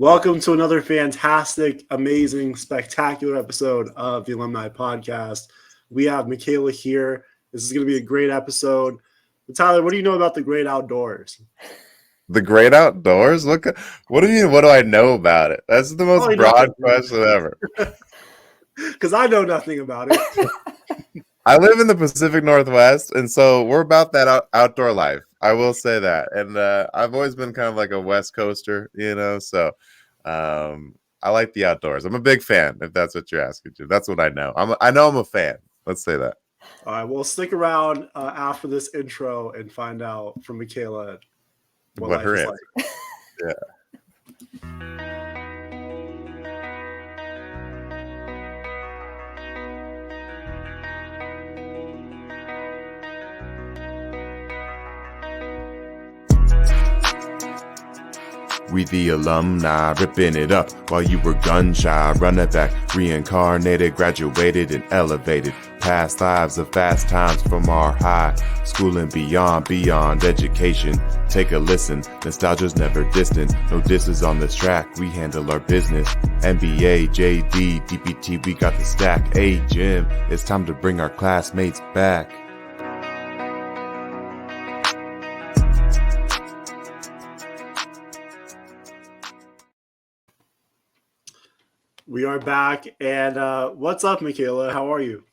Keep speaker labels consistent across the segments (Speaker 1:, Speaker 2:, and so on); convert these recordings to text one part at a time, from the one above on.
Speaker 1: Welcome to another fantastic, amazing, spectacular episode of the Alumni Podcast. We have Michaela here. This is going to be a great episode. But Tyler, what do you know about the great outdoors?
Speaker 2: The great outdoors? What do you mean? What do I know about it? That's the most broad question ever.
Speaker 1: Because I know nothing about it.
Speaker 2: I live in the Pacific Northwest, and so we're about that outdoor life. I will say that. And I've always been kind of like a West Coaster, so I like the outdoors. I'm a big fan, if that's what you're asking. That's what I know. I know I'm a fan. Let's say that.
Speaker 1: All right, well, stick around after this intro and find out from Michaela what her answer is like.
Speaker 2: Yeah. We the alumni, ripping it up while you were gun shy. Run it back, reincarnated, graduated and elevated. Past lives of fast times from our high school and beyond education. Take a listen, nostalgia's never distant. No disses on this track, we handle our business. NBA, JD, DPT, we got the stack. Hey Jim, it's time to bring our classmates back.
Speaker 1: We are back, and what's up, Michaela? How are you?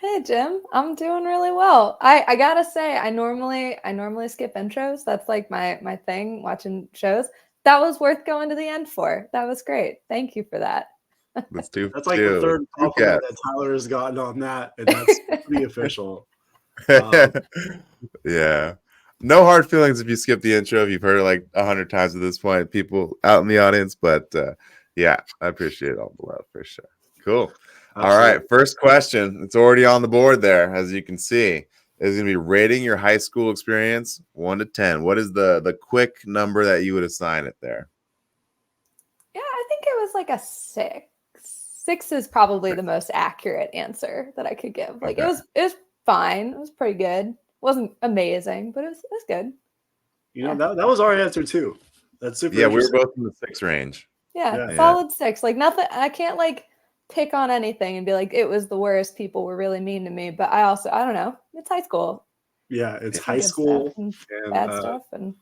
Speaker 3: Hey, Jim. I'm doing really well. I gotta say, I normally skip intros. That's like my thing, watching shows. That was worth going to the end for. That was great. Thank you for that.
Speaker 1: That's like the third compliment that Tyler has gotten on that, and that's pretty official.
Speaker 2: Yeah. No hard feelings if you skip the intro. If you've heard it like 100 times at this point, people out in the audience, but yeah, I appreciate all the love for sure. Cool. Absolutely. All right, first question. It's already on the board there, as you can see. Is going to be rating your high school experience 1 to 10. What is the quick number that you would assign it there?
Speaker 3: Yeah, I think it was like a 6. 6 is probably the most accurate answer that I could give. Like okay. It was fine. It was pretty good. It wasn't amazing, but it was good.
Speaker 1: You know, that was our answer too. That's super.
Speaker 2: Yeah, we were both in the 6 range.
Speaker 3: Yeah, solid 6. Like nothing. I can't like pick on anything and be like it was the worst. People were really mean to me. But I don't know. It's high school.
Speaker 1: Yeah, it's high school
Speaker 3: and bad stuff and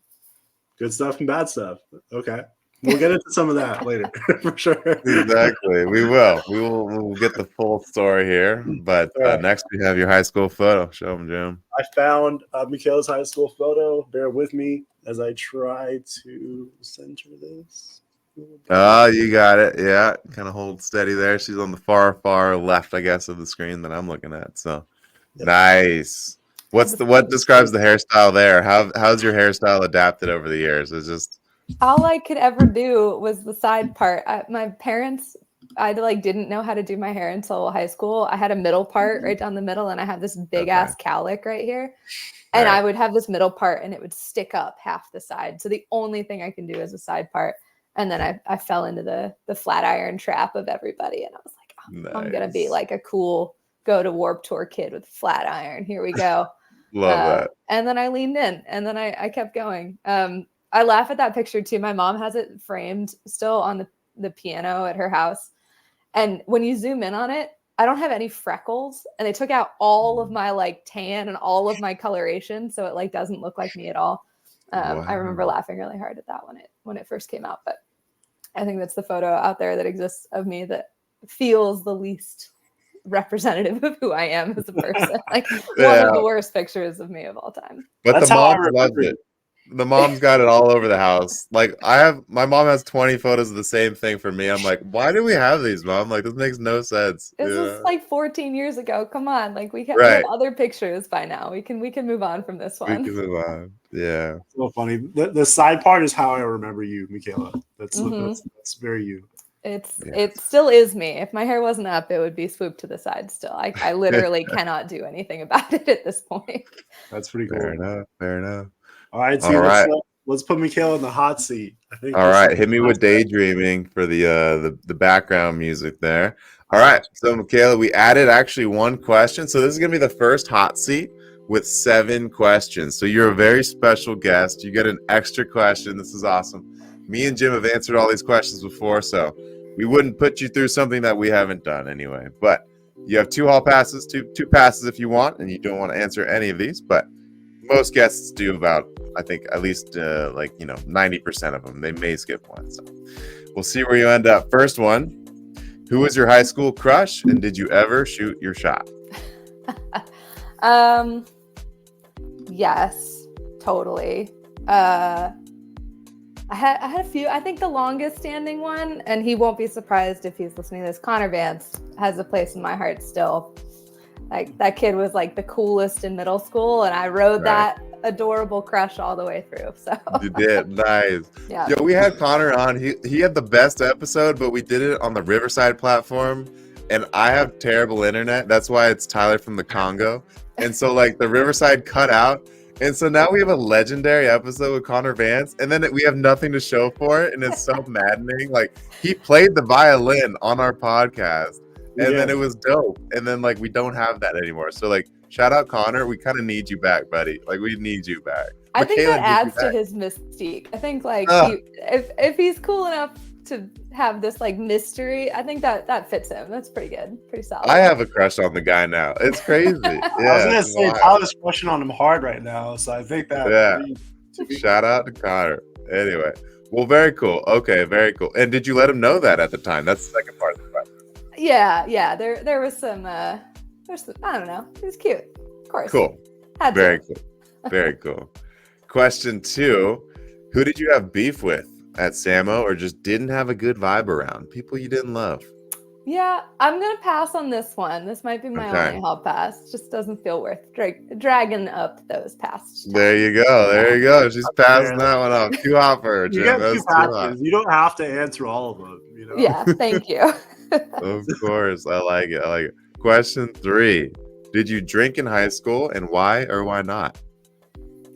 Speaker 1: good stuff and bad stuff. Okay, we'll get into some of that later for sure.
Speaker 2: Exactly, we will. We'll get the full story here. But next we have your high school photo. Show them, Jim.
Speaker 1: I found Michaela's high school photo. Bear with me as I try to center this.
Speaker 2: Oh, you got it. Yeah, kind of hold steady there. She's on the far left, I guess, of the screen that I'm looking at. So nice. What describes the hairstyle there? How's your hairstyle adapted over the years? It's just
Speaker 3: all I could ever do was the side part. My parents, I didn't know how to do my hair until high school. I had a middle part right down the middle, and I have this big ass cowlick right here. And I would have this middle part, and it would stick up half the side. So the only thing I can do is a side part. And then I fell into the flat iron trap of everybody. And I was like, nice. I'm going to be like a cool go to Warped Tour kid with flat iron. Here we go.
Speaker 2: Love that.
Speaker 3: And then I leaned in and then I kept going. I laugh at that picture too. My mom has it framed still on the piano at her house. And when you zoom in on it, I don't have any freckles. And they took out all of my like tan and all of my coloration. So it like doesn't look like me at all. Wow. I remember laughing really hard at that when it first came out, but I think that's the photo out there that exists of me that feels the least representative of who I am as a person. Like one of the worst pictures of me of all time.
Speaker 2: But that's the mom loved it. The mom's got it all over the house. Like my mom has 20 photos of the same thing for me. I'm like, why do we have these, Mom? Like, this makes no sense.
Speaker 3: This is like 14 years ago. Come on, like we have other pictures by now. We can move on from this one.
Speaker 2: We can move on. Yeah.
Speaker 1: So funny. The side part is how I remember you, Michaela. That's very you.
Speaker 3: It still is me. If my hair wasn't up, it would be swooped to the side still. I literally cannot do anything about it at this point.
Speaker 1: That's pretty cool.
Speaker 2: Fair enough.
Speaker 1: All right, so let's put Michaela in the hot seat. I think.
Speaker 2: All right, hit me with Daydreaming for the background music there. All right, so Michaela, we added actually one question. So this is gonna be the first hot seat with 7 questions. So you're a very special guest. You get an extra question. This is awesome. Me and Jim have answered all these questions before, so we wouldn't put you through something that we haven't done anyway. But you have two hall passes, two passes if you want, and you don't want to answer any of these. But most guests do about, I think, at least 90% of them. They may skip one. So we'll see where you end up. First one. Who was your high school crush, and did you ever shoot your shot?
Speaker 3: Yes, totally. I had a few. I think the longest standing one, and he won't be surprised if he's listening to this, Connor Vance has a place in my heart still. Like, that kid was like the coolest in middle school, and I rode that adorable crush all the way through. So
Speaker 2: you did. Nice.
Speaker 3: Yeah.
Speaker 2: Yo, we had Connor on. He had the best episode, but we did it on the Riverside platform, and I have terrible internet. That's why it's Tyler from the Congo. And so like the Riverside cut out. And so now we have a legendary episode with Connor Vance, and then we have nothing to show for it, and it's so maddening. Like, he played the violin on our podcast, and then it was dope. And then like we don't have that anymore. So like, shout out Connor. We kind of need you back, buddy. Like, we need you back.
Speaker 3: I think that adds to his mystique. I think like if he's cool enough to have this like mystery, I think that fits him. That's pretty good, pretty solid.
Speaker 2: I have a crush on the guy now. It's crazy. Yeah,
Speaker 1: I was gonna say Tyler's crushing on him hard right now, so I think that.
Speaker 2: Yeah. Shout out to Connor. Anyway, well, very cool. Okay, very cool. And did you let him know that at the time? That's the second part of the question.
Speaker 3: Yeah. There was some. I don't know. He was cute, of course.
Speaker 2: Cool. Very cool. Very cool. Question 2: who did you have beef with at Samo, or just didn't have a good vibe around? People you didn't love?
Speaker 3: Yeah, I'm gonna pass on this one. This might be my only hall pass. Just doesn't feel worth dragging up those past.
Speaker 2: There you go. There you go. She's passing that one off. Too hot for her, Jim.
Speaker 1: You get two passes. You don't have to answer all of them. You know?
Speaker 3: Yeah. Thank you.
Speaker 2: Of course, I like it. I like it. Question 3: did you drink in high school, and why or why not?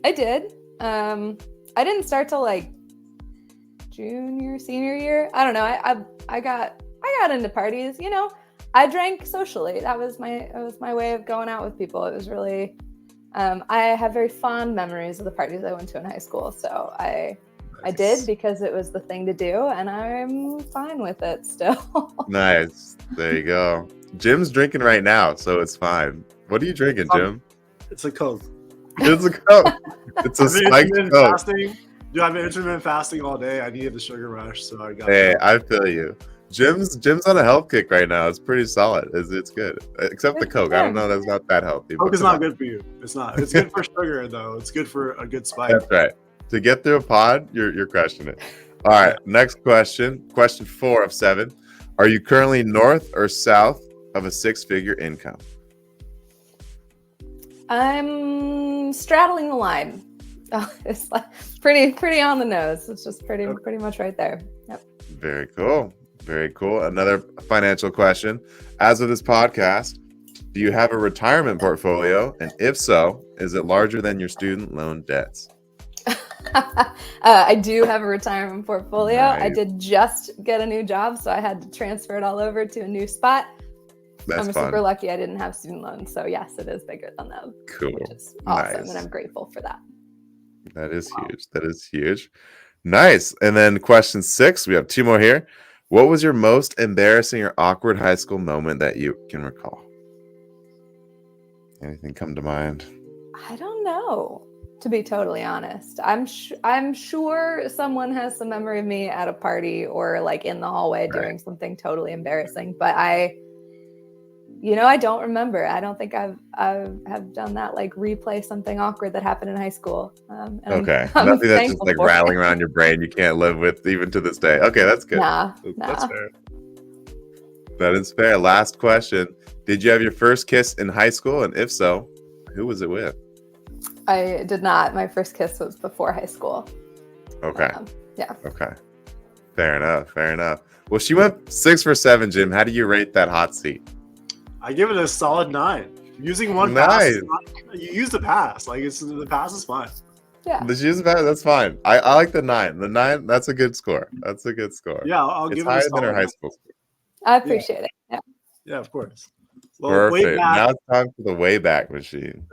Speaker 3: I did. I didn't start till like senior year. I don't know. I got into parties. You know, I drank socially. That was my way of going out with people. It was really. I have very fond memories of the parties I went to in high school. So I did because it was the thing to do, and I'm fine with it still.
Speaker 2: Nice. There you go. Jim's drinking right now, so it's fine. What are you drinking, Jim?
Speaker 1: It's a Coke.
Speaker 2: It's a Coke. It's a spiked Coke.
Speaker 1: Dude, I've been intermittent fasting all day. I needed the sugar rush, so I got.
Speaker 2: Hey, I feel you. Jim's on a health kick right now. It's pretty solid. It's good, except the Coke. I don't know. That's not that healthy.
Speaker 1: Coke is not good for you. It's not. It's good for sugar though. It's good for a good spike.
Speaker 2: That's right. To get through a pod, you're crushing it. All right. Next question. Question 4 of 7. Are you currently north or south of a 6-figure income?
Speaker 3: I'm straddling the line. Oh, it's like pretty on the nose. It's just pretty much right there. Yep.
Speaker 2: Very cool. Very cool. Another financial question. As of this podcast, do you have a retirement portfolio? And if so, is it larger than your student loan debts?
Speaker 3: I do have a retirement portfolio.
Speaker 2: Nice.
Speaker 3: I did just get a new job, so I had to transfer it all over to a new spot. I'm super lucky I didn't have student loans. So yes, it is bigger than them.
Speaker 2: Cool.
Speaker 3: Which is awesome.
Speaker 2: Nice.
Speaker 3: And I'm grateful for that.
Speaker 2: That is huge. That is huge. Nice. And then question 6, we have 2 more here. What was your most embarrassing or awkward high school moment that you can recall? Anything come to mind?
Speaker 3: I don't know, to be totally honest. I'm sure someone has some memory of me at a party or like in the hallway doing something totally embarrassing, but I don't remember. I don't think I've done that, like replay something awkward that happened in high school.
Speaker 2: Okay. Nothing that's just like rattling around your brain you can't live with even to this day. Okay, that's good. That's fair. That is fair. Last question. Did you have your first kiss in high school? And if so, who was it with?
Speaker 3: I did not. My first kiss was before high school.
Speaker 2: Okay.
Speaker 3: Yeah.
Speaker 2: Okay. Fair enough. Well, she went 6 for 7, Jim. How do you rate that hot seat?
Speaker 1: I give it a solid 9. Using one pass, you use the pass. Like the pass is fine.
Speaker 3: Yeah.
Speaker 2: The use the pass, that's fine. I like the 9. The 9, that's a good score.
Speaker 1: Yeah, I'll give it a
Speaker 2: higher
Speaker 1: solid
Speaker 2: than her high school score.
Speaker 3: I appreciate it. Yeah.
Speaker 1: Yeah, of course. Well,
Speaker 2: perfect. Now it's time for the Wayback Machine.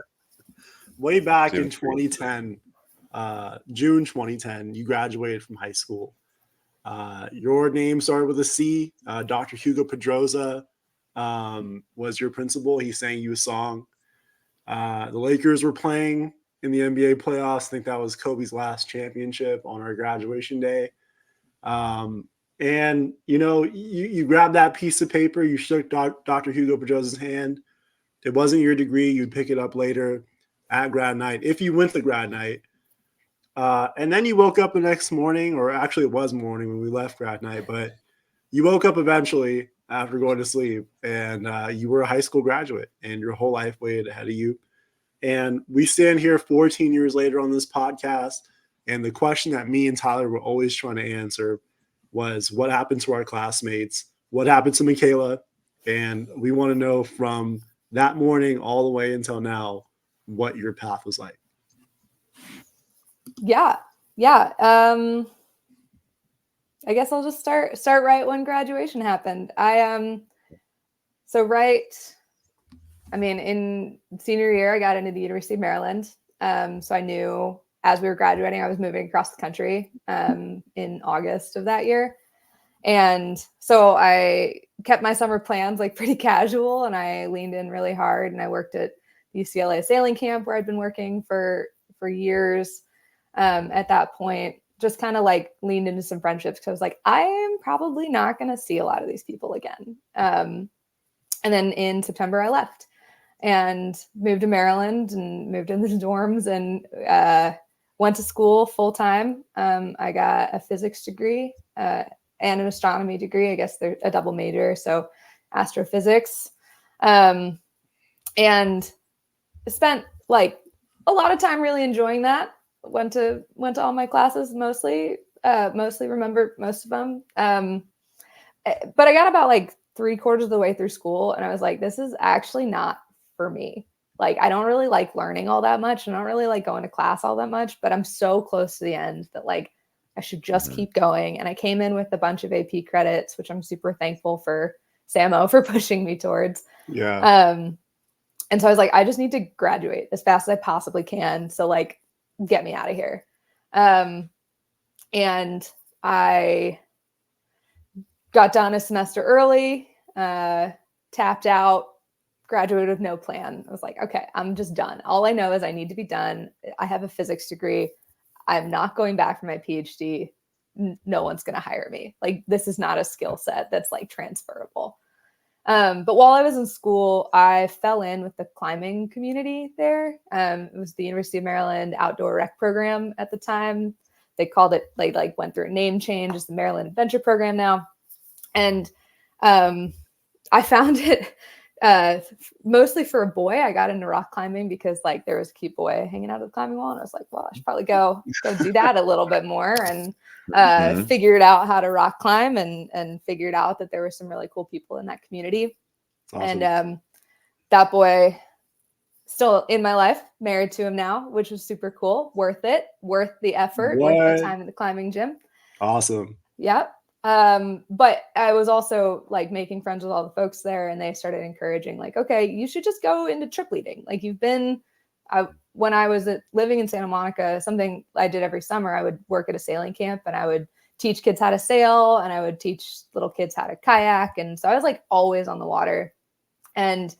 Speaker 1: Way back in 2010, June 2010, you graduated from high school. Your name started with a C. Dr. Hugo Pedroza was your principal. He sang you a song. The Lakers were playing in the NBA playoffs. I think that was Kobe's last championship on our graduation day. And, you grabbed that piece of paper, you shook Dr. Hugo Pedroza's hand. It wasn't your degree. You'd pick it up later at grad night, if you went to grad night. And then you woke up the next morning, or actually it was morning when we left grad night, but you woke up eventually after going to sleep, and you were a high school graduate, and your whole life waited ahead of you. And we stand here 14 years later on this podcast, and the question that me and Tyler were always trying to answer was, what happened to our classmates? What happened to Michaela? And we want to know from that morning all the way until now what your path was like.
Speaker 3: Yeah. I guess I'll just start right when graduation happened. In senior year, I got into the University of Maryland. So I knew as we were graduating, I was moving across the country in August of that year. And so I kept my summer plans like pretty casual, and I leaned in really hard, and I worked at UCLA sailing camp where I'd been working for years. At that point, just kind of like leaned into some friendships, because I was like, I am probably not going to see a lot of these people again. And then in September, I left and moved to Maryland and moved into the dorms and went to school full time. I got a physics degree and an astronomy degree. I guess they're a double major, so astrophysics. And spent like a lot of time really enjoying that. Went to all my classes mostly remember most of them. But I got about like 3/4 of the way through school, and I was like, this is actually not for me. Like, I don't really like learning all that much. I don't really like going to class all that much, but I'm so close to the end that like I should just keep going. And I came in with a bunch of AP credits, which I'm super thankful for Samo for pushing me towards.
Speaker 1: Yeah.
Speaker 3: And so I was like, I just need to graduate as fast as I possibly can. So like, get me out of here. And I got done a semester early, tapped out, graduated with no plan. I was like, okay, I'm just done. All I know is I need to be done. I have a physics degree. I'm not going back for my PhD. No one's going to hire me. Like, this is not a skill set that's like transferable. But while I was in school, I fell in with the climbing community there. It was the University of Maryland Outdoor Rec Program at the time. They called it, like went through a name change. It's the Maryland Adventure Program now. And I found it mostly for a boy. I got into rock climbing because like there was a cute boy hanging out of the climbing wall. And I was like, well, I should probably go do that a little bit more, and figured out how to rock climb and figured out that there were some really cool people in that community. Awesome. And that boy still in my life, married to him now, which was super cool. Worth it. Worth the effort. Worth the time in the climbing gym.
Speaker 1: Awesome.
Speaker 3: Yep. But I was also like making friends with all the folks there, and they started encouraging like, okay, you should just go into trip leading. Like, you've been, when I was living in Santa Monica, something I did every summer, I would work at a sailing camp, and I would teach kids how to sail, and I would teach little kids how to kayak. And so I was like always on the water, and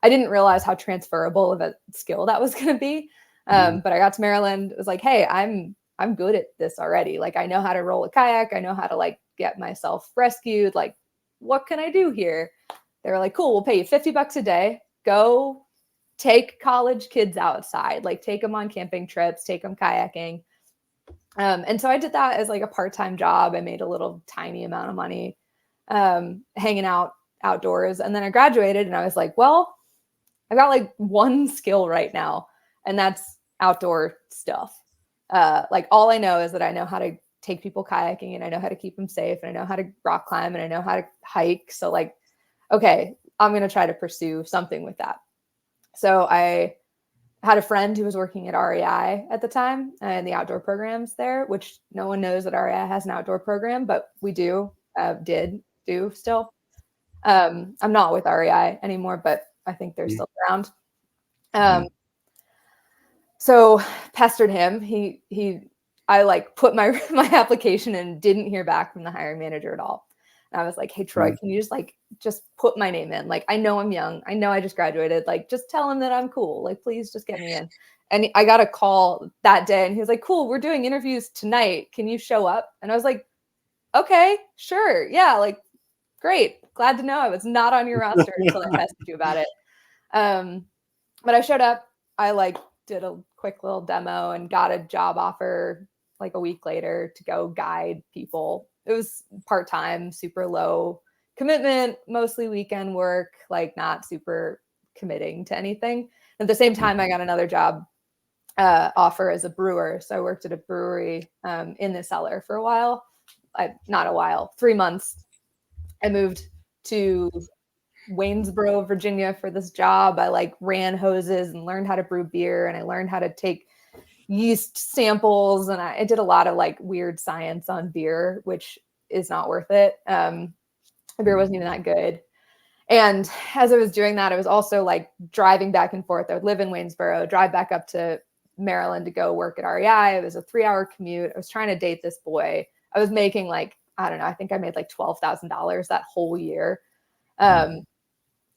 Speaker 3: I didn't realize how transferable of a skill that was going to be. But I got to Maryland. It was like, hey, I'm good at this already. Like, I know how to roll a kayak. I know how to like get myself rescued. Like, what can I do here? They were like, cool, we'll pay you $50 a day. Go take college kids outside, like take them on camping trips, take them kayaking. And so I did that as like a part-time job. I made a little tiny amount of money hanging out outdoors. And then I graduated, and I was like, well, I've got like one skill right now, and that's outdoor stuff. Like, all I know is that I know how to take people kayaking, and I know how to keep them safe, and I know how to rock climb, and I know how to hike. So like, okay, I'm going to try to pursue something with that. So I had a friend who was working at REI at the time and the outdoor programs there, which no one knows that REI has an outdoor program, but we did do still. I'm not with REI anymore, but I think they're still around. So pestered him. I like put my application in, didn't hear back from the hiring manager at all. And I was like, hey, Troy, can you just put my name in? Like, I know I'm young. I know I just graduated. Like, just tell him that I'm cool. Like, please just get me in. And I got a call that day and he was like, cool, we're doing interviews tonight. Can you show up? And I was like, okay, sure. Yeah. Like, great. Glad to know I was not on your roster until I tested you about it. But I showed up. I like did a quick little demo and got a job offer like a week later to go guide people. It was part-time, super low commitment, mostly weekend work, like not super committing to anything. At the same time, I got another job offer as a brewer. So I worked at a brewery in the cellar for a while. Not a while, 3 months. I moved to Waynesboro, Virginia for this job. I like ran hoses and learned how to brew beer, and I learned how to take yeast samples, and I did a lot of like weird science on beer, which is not worth it. The beer wasn't even that good. And as I was doing that, I was also like driving back and forth. I would live in Waynesboro, drive back up to Maryland to go work at REI. It was a 3-hour commute. I was trying to date this boy. I was making like, I don't know, I think I made like $12,000 that whole year. I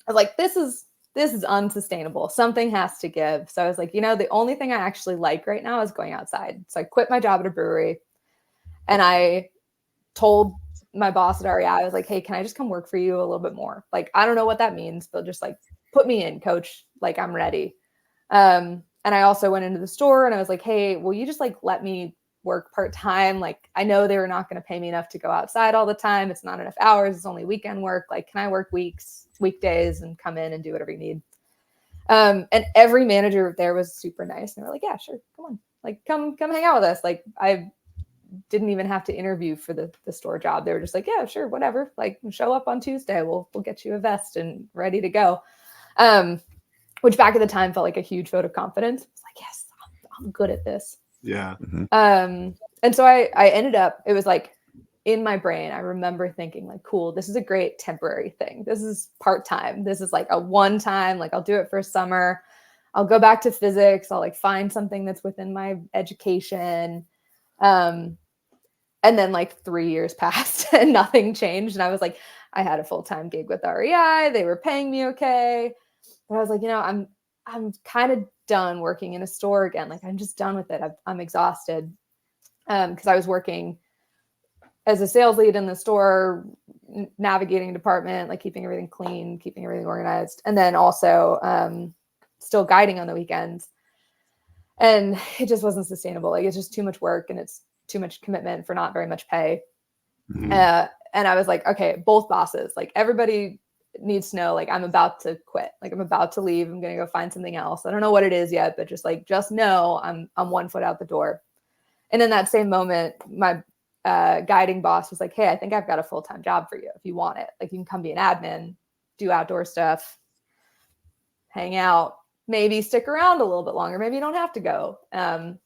Speaker 3: was like, this is unsustainable. Something has to give. So I was like, the only thing I actually like right now is going outside. So I quit my job at a brewery and I told my boss at REI, I was like, hey, can I just come work for you a little bit more? Like, I don't know what that means, but just like put me in, coach. Like, I'm ready. And I also went into the store and I was like, hey, will you just like let me work part-time? Like, I know they were not going to pay me enough to go outside all the time. It's not enough hours. It's only weekend work. Like, can I work weekdays and come in and do whatever you need? And every manager there was super nice. And they were like, yeah, sure. Come on. Like, come hang out with us. Like, I didn't even have to interview for the store job. They were just like, yeah, sure. Whatever. Like, show up on Tuesday. We'll get you a vest and ready to go. Which back at the time felt like a huge vote of confidence. I was like, yes, I'm good at this.
Speaker 1: Yeah.
Speaker 3: And so I ended up, it was like in my brain, I remember thinking like, cool, this is a great temporary thing. This is part-time. This is like a one-time, like I'll do it for summer. I'll go back to physics. I'll like find something that's within my education. And then like 3 years passed and nothing changed. And I was like, I had a full-time gig with REI. They were paying me okay. But I was like, I'm kind of done working in a store again. Like, I'm just done with it. I'm exhausted. Because I was working as a sales lead in the store, navigating department, like keeping everything clean, keeping everything organized. And then also still guiding on the weekends. And it just wasn't sustainable. Like, it's just too much work and it's too much commitment for not very much pay. And I was like, okay, both bosses, like everybody needs to know, like, I'm about to quit. Like, I'm about to leave. I'm going to go find something else. I don't know what it is yet, but just know I'm 1 foot out the door. And in that same moment, my guiding boss was like, hey, I think I've got a full-time job for you if you want it. Like, you can come be an admin, do outdoor stuff, hang out, maybe stick around a little bit longer. Maybe you don't have to go. And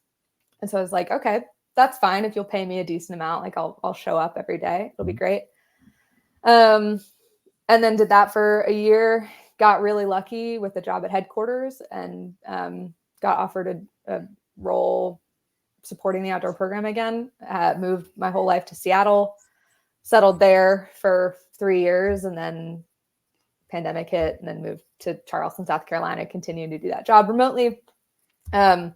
Speaker 3: so I was like, okay, that's fine. If you'll pay me a decent amount, like I'll show up every day. It'll be great. And then did that for a year, got really lucky with a job at headquarters and got offered a role supporting the outdoor program again. Moved my whole life to Seattle, settled there for 3 years, and then pandemic hit, and then moved to Charleston, South Carolina, continued to do that job remotely. And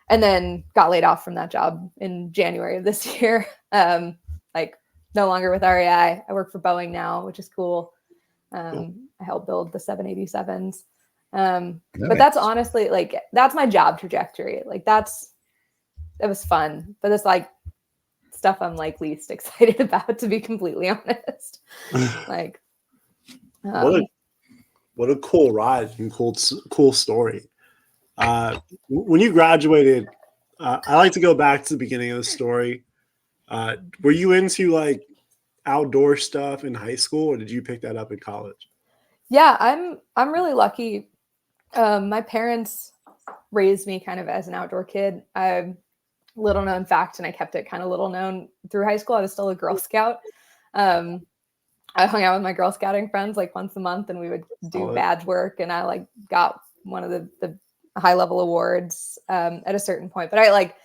Speaker 3: then got laid off from that job in January of this year. Like, no longer with REI. I work for Boeing now, which is cool. I help build the 787s. But that's honestly, like, that's my job trajectory. Like, it was fun, but it's like stuff I'm like least excited about, to be completely honest. Like,
Speaker 1: what a cool ride and cool story. When you graduated, I like to go back to the beginning of the story. Were you into like outdoor stuff in high school, or did you pick that up in college?
Speaker 3: Yeah, I'm really lucky. My parents raised me kind of as an outdoor kid. Little known fact, and I kept it kind of little known through high school. I was still a Girl Scout. I hung out with my Girl Scouting friends like once a month, and we would do badge work. And I like got one of the high level awards at a certain point. But I like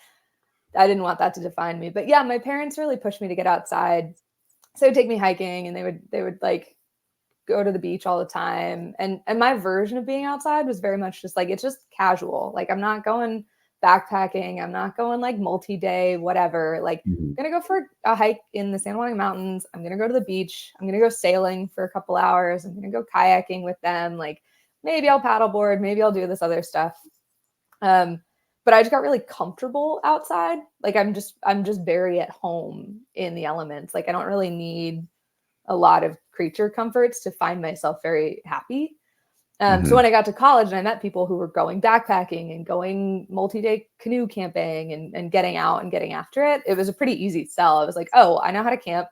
Speaker 3: I didn't want that to define me. But yeah, my parents really pushed me to get outside. So they would take me hiking, and they would like go to the beach all the time. And my version of being outside was very much just like, it's just casual. Like, I'm not going backpacking. I'm not going like multi-day, whatever. Like, I'm going to go for a hike in the San Juan Mountains. I'm going to go to the beach. I'm going to go sailing for a couple hours. I'm going to go kayaking with them. Like, maybe I'll paddleboard. Maybe I'll do this other stuff. But I just got really comfortable outside. Like, I'm just very at home in the elements. Like, I don't really need a lot of creature comforts to find myself very happy. So when I got to college and I met people who were going backpacking and going multi-day canoe camping and getting out and getting after it, it was a pretty easy sell. I was like, oh, I know how to camp.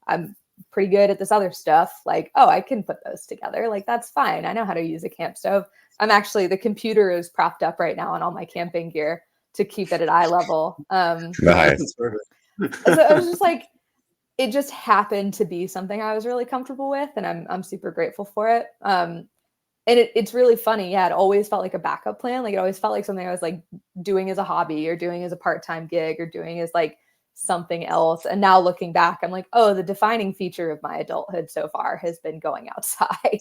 Speaker 3: I'm pretty good at this other stuff. Like, oh, I can put those together. Like, that's fine. I know how to use a camp stove. The computer is propped up right now on all my camping gear to keep it at eye level.
Speaker 2: Nice.
Speaker 3: So I was just like, it just happened to be something I was really comfortable with, and I'm super grateful for it. And it's really funny. Yeah, it always felt like a backup plan. Like, it always felt like something I was like doing as a hobby or doing as a part-time gig or doing as like something else. And now looking back, I'm like, oh, the defining feature of my adulthood so far has been going outside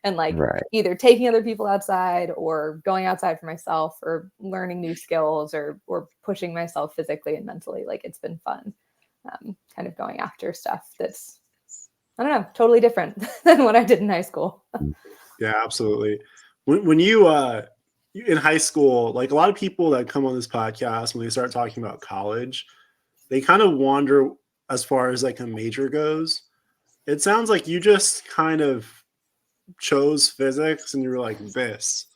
Speaker 3: and like either taking other people outside or going outside for myself or learning new skills or pushing myself physically and mentally. Like, it's been fun. Kind of going after stuff that's, I don't know, totally different than what I did in high school.
Speaker 1: Yeah, absolutely. When you in high school, like a lot of people that come on this podcast, when they start talking about college, they kind of wander as far as like a major goes. It sounds like you just kind of chose physics and you were like, this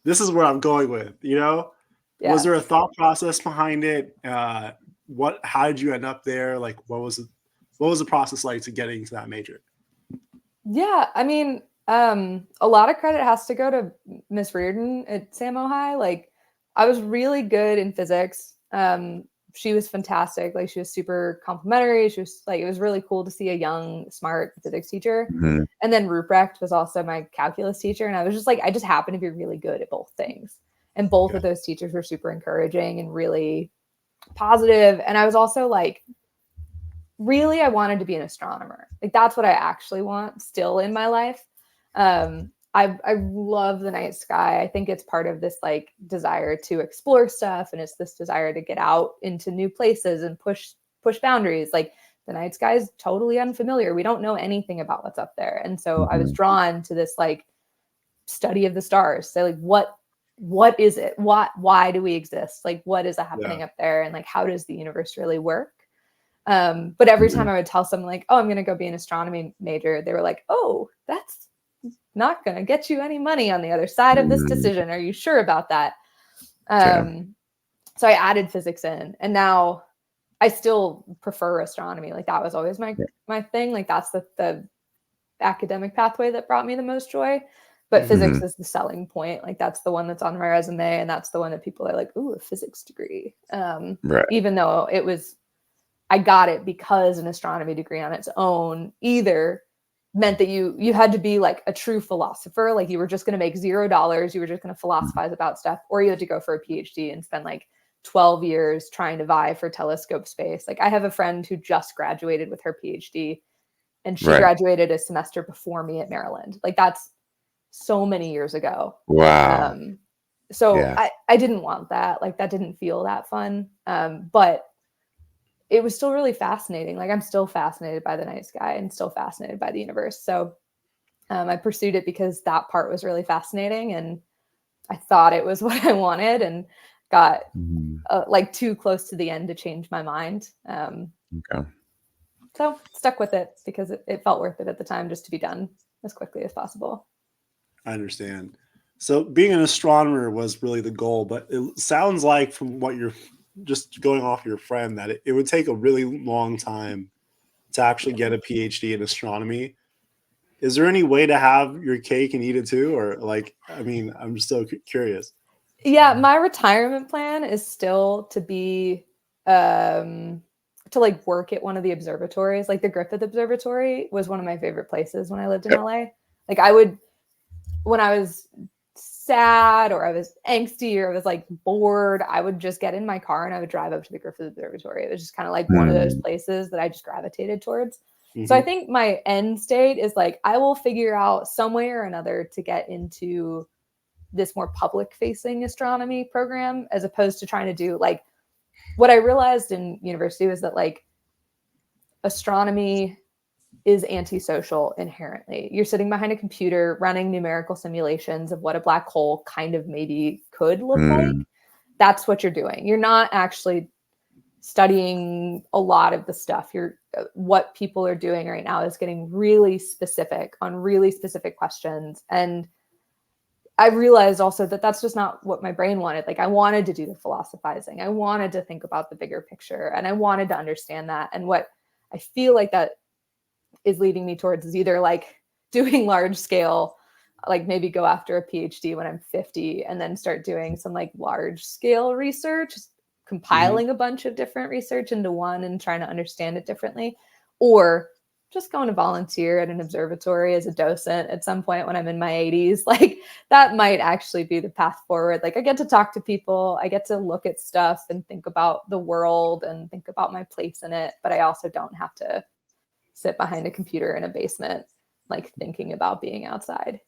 Speaker 1: is where I'm going with, you know?
Speaker 3: Yeah.
Speaker 1: Was there a thought process behind it? How did you end up there? Like, what was the process like to getting to that major?
Speaker 3: Yeah, I mean, a lot of credit has to go to Miss Reardon at Samo High. Like, I was really good in physics. She was fantastic. Like, she was super complimentary. She was like, it was really cool to see a young, smart physics teacher. And then Ruprecht was also my calculus teacher. And I was just like, I just happened to be really good at both things. And both of those teachers were super encouraging and really positive. And I was also like, really, I wanted to be an astronomer. Like, that's what I actually want still in my life. I love the night sky. I think it's part of this like desire to explore stuff. And it's this desire to get out into new places and push boundaries. Like, the night sky is totally unfamiliar. We don't know anything about what's up there. And so I was drawn to this like study of the stars. So like, what is it? Why do we exist? Like, what is happening up there? And like, how does the universe really work? But every time I would tell someone like, oh, I'm going to go be an astronomy major, they were like, oh, that's not going to get you any money on the other side of this decision. Are you sure about that? So I added physics in, and now I still prefer astronomy. Like, that was always my thing. Like, that's the academic pathway that brought me the most joy. But physics is the selling point. Like, that's the one that's on my resume, and that's the one that people are like, ooh, a physics degree. Even though I got it because an astronomy degree on its own either meant that you had to be like a true philosopher, like you were just going to make $0, you were just going to philosophize about stuff, or you had to go for a PhD and spend like 12 years trying to vie for telescope space. Like, I have a friend who just graduated with her PhD, and she graduated a semester before me at Maryland. Like, that's so many years ago.
Speaker 2: Wow.
Speaker 3: I didn't want that. Like, that didn't feel that fun. But it was still really fascinating. Like, I'm still fascinated by the night sky and still fascinated by the universe. So I pursued it because that part was really fascinating, and I thought it was what I wanted, and got like too close to the end to change my mind. So stuck with it because it felt worth it at the time, just to be done as quickly as possible.
Speaker 1: I understand. So being an astronomer was really the goal, but it sounds like from what you're just going off your friend that it would take a really long time to actually get a PhD in astronomy. Is there any way to have your cake and eat it too? Or like, I mean, I'm just so curious.
Speaker 3: Yeah, my retirement plan is still to be to like work at one of the observatories. Like, the Griffith Observatory was one of my favorite places when I lived in LA. Like, I would, when I was sad or I was angsty or I was like bored, I would just get in my car and I would drive up to the Griffith Observatory. It was just kind of like one of those places that I just gravitated towards. So I think my end state is like, I will figure out some way or another to get into this more public facing astronomy program, as opposed to trying to do like what I realized in university was that like astronomy is antisocial inherently. You're sitting behind a computer running numerical simulations of what a black hole kind of maybe could look like. That's what you're doing. You're not actually studying a lot of the stuff. What people are doing right now is getting really specific on really specific questions. And I realized also that that's just not what my brain wanted. Like I wanted to do the philosophizing. I wanted to think about the bigger picture and I wanted to understand that. And what I feel like that is leading me towards is either like doing large scale, like maybe go after a PhD when I'm 50 and then start doing some like large scale research, compiling a bunch of different research into one and trying to understand it differently, or just going to volunteer at an observatory as a docent at some point when I'm in my 80s. Like that might actually be the path forward. Like I get to talk to people, I get to look at stuff and think about the world and think about my place in it, but I also don't have to sit behind a computer in a basement, like thinking about being outside.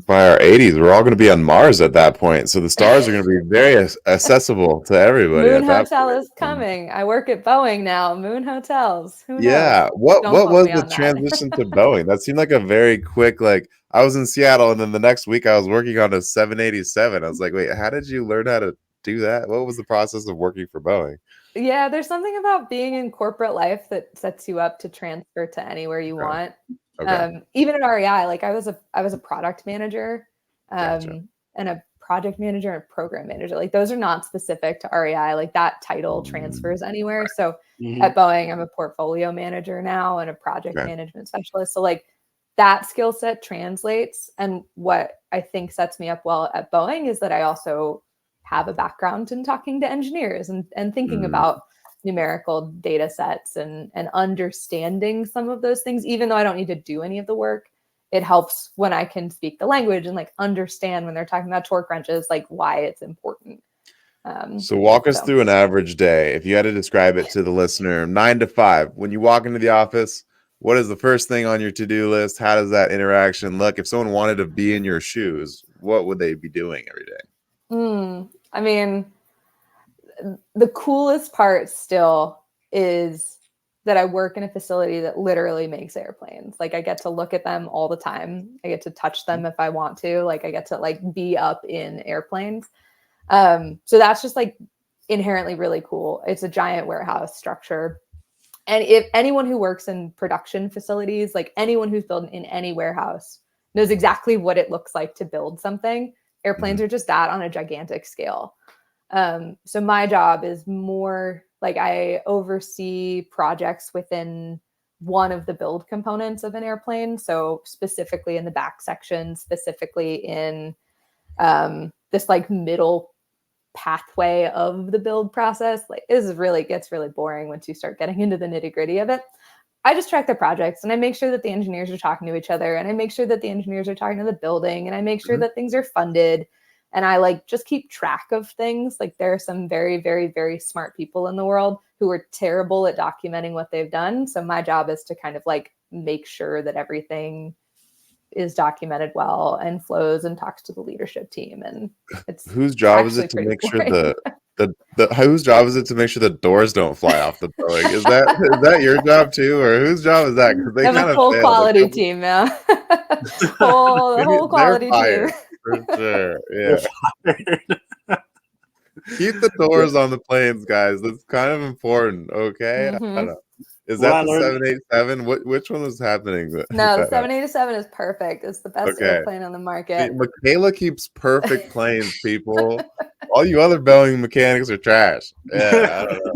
Speaker 2: By our 80s, we're all going to be on Mars at that point. So the stars are going to be very accessible to everybody.
Speaker 3: Moon
Speaker 2: at that
Speaker 3: Hotel
Speaker 2: point.
Speaker 3: is coming. I work at Boeing now. Moon hotels. Who knows?
Speaker 2: Yeah. What
Speaker 3: Don't
Speaker 2: was
Speaker 3: quote me
Speaker 2: the
Speaker 3: on that.
Speaker 2: transition to Boeing? That seemed like a very quick, like I was in Seattle and then the next week I was working on a 787. I was like, wait, how did you learn how to do that? What was the process of working for Boeing?
Speaker 3: Yeah, there's something about being in corporate life that sets you up to transfer to anywhere you want.
Speaker 2: Okay.
Speaker 3: Even at REI, like I was a product manager,
Speaker 2: Gotcha.
Speaker 3: and a project manager and a program manager. Like those are not specific to REI. Like that title transfers anywhere. So at Boeing, I'm a portfolio manager now and a project
Speaker 2: Okay.
Speaker 3: management specialist. So like that skill set translates. And what I think sets me up well at Boeing is that I also have a background in talking to engineers and thinking about numerical data sets and understanding some of those things, even though I don't need to do any of the work. It helps when I can speak the language and like understand when they're talking about torque wrenches, like why it's important.
Speaker 2: So walk us through an average day. If you had to describe it to the listener, 9 to 5, when you walk into the office, what is the first thing on your to-do list? How does that interaction look? If someone wanted to be in your shoes, what would they be doing every day?
Speaker 3: I mean, the coolest part still is that I work in a facility that literally makes airplanes. Like I get to look at them all the time. I get to touch them if I want to. Like I get to like be up in airplanes. So that's just like inherently really cool. It's a giant warehouse structure. And if anyone who works in production facilities, like anyone who's built in any warehouse knows exactly what it looks like to build something. Airplanes are just that on a gigantic scale. So my job is more like I oversee projects within one of the build components of an airplane. So specifically in the back section, specifically in this like middle pathway of the build process. Like gets really boring once you start getting into the nitty gritty of it. I just track the projects and I make sure that the engineers are talking to each other and I make sure that the engineers are talking to the building and I make sure that things are funded. And I like just keep track of things. Like there are some very, very, very smart people in the world who are terrible at documenting what they've done. So my job is to kind of like make sure that everything is documented well and flows and talks to the leadership team. And it's
Speaker 2: whose job is it to make sure whose job is it to make sure the doors don't fly off the Boeing? Is that your job too, or whose job is that? Because they
Speaker 3: have
Speaker 2: kind
Speaker 3: a
Speaker 2: of
Speaker 3: full
Speaker 2: failed.
Speaker 3: quality team, yeah. whole quality team.
Speaker 2: For sure. Yeah. Keep the doors on the planes, guys. That's kind of important. Okay. I don't know. Is that the 787? Which one was happening?
Speaker 3: No, the 787 is perfect. It's the best airplane on the market.
Speaker 2: See, Michaela keeps perfect planes, people. All you other Boeing mechanics are trash. Yeah, I don't know.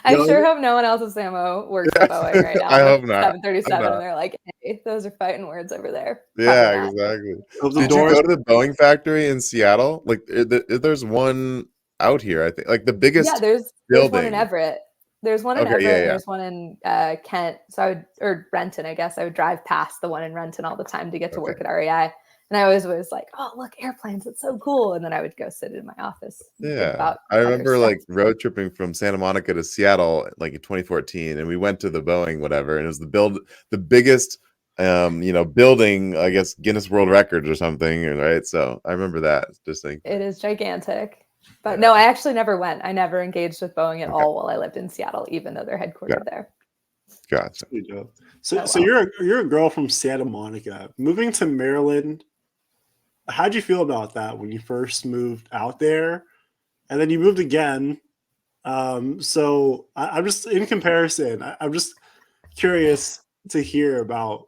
Speaker 3: I sure hope no one else at SAMO works at Boeing right now.
Speaker 2: I hope not.
Speaker 3: 737, and they're like, hey, those are fighting words over there.
Speaker 2: Yeah, exactly. Did you go to the Boeing factory in Seattle? Like, there's one out here, I think. Like the biggest.
Speaker 3: Yeah, there's one in Everett. There's one in Everett, and there's one in Kent. So Renton, I guess. I would drive past the one in Renton all the time to get to work at REI. And I was like, oh, look, airplanes, it's so cool. And then I would go sit in my office and think
Speaker 2: Yeah.
Speaker 3: about
Speaker 2: I
Speaker 3: other
Speaker 2: remember
Speaker 3: stuff.
Speaker 2: like road tripping from Santa Monica to Seattle like in 2014, and we went to the Boeing whatever, and it was the biggest building, I guess Guinness World Records or something, right? So I remember that just thinking.
Speaker 3: It is gigantic. But no, I actually never went. I never engaged with Boeing at all while I lived in Seattle, even though they're headquartered there.
Speaker 2: Gotcha.
Speaker 1: So you're a girl from Santa Monica. Moving to Maryland, how'd you feel about that when you first moved out there? And then you moved again. So I'm just in comparison, I'm just curious to hear about